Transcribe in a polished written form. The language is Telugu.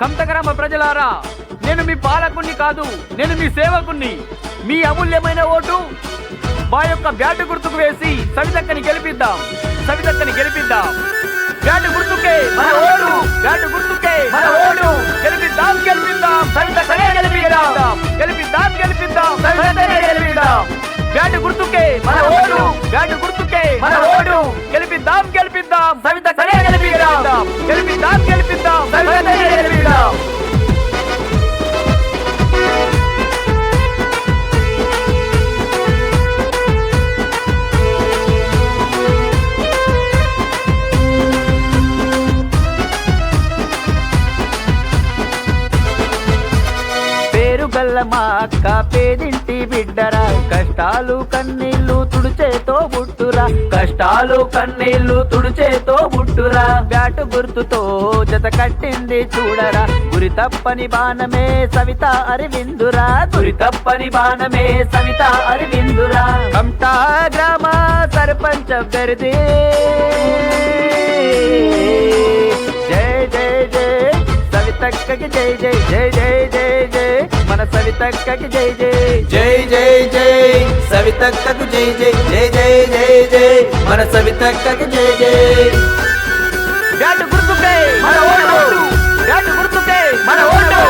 కంతగ్రామ ప్రజలారా, నేను మీ పాలకుణ్ణి కాదు, నేను మీ సేవకుణ్ణి. మీ అమూల్యమైన ఓటు మా యొక్క బ్యాటు గుర్తుకు వేసి సవితక్కని గెలిపిద్దాం. సవితక్కని గెలిపిద్దాం. బ్యాటు గుర్తుకే మన ఓటు, బ్యాటు గుర్తుకే మన ఓటు. గెలిపిద్దాం, గెలిపిద్దాం, సవితక్కనే గెలిపిద్దాం. గెలిపిద్దాం, గెలిపిద్దాం, సవితక్కనే గెలిపిద్దాం. బ్యాటు గుర్తుకే మన ఓటు, బ్యాటు గుర్తుకే మన ఓటు. గెలిపిద్దాం, గెలిపిద్దాం, సవితక్కనే గెలిపిద్దాం. గెలిపిద్దాం, గెలిపిద్దాం, సవితక్కనే గెలిపిద్దాం. మా అక్క పేదింటి బిడ్డరా, కష్టాలు కన్నీళ్లు తుడిచేతో బుట్టురా. కష్టాలు కన్నీళ్లు తుడిచేతో బుట్టురా. బ్యాటు గుర్తుతో జత కట్టింది చూడరా. గురి తప్పని బాణమే సవిత అరవిందురా. గురి తప్పని బాణమే సవిత అరవిందురా. కమతా గ్రామ సర్పంచ్ అభ్యర్థి జై జై జై సవితక్కకి జై జై జై జై జై జై మన సవితక్కకి జై జై జై జై జై సవితక్కకు జై జై జై జై జై జై మన సవితక్కకి జై జై. బ్యాటు గుర్తుకే మన ఓటు, బ్యాటు గుర్తుకే మన ఓటు.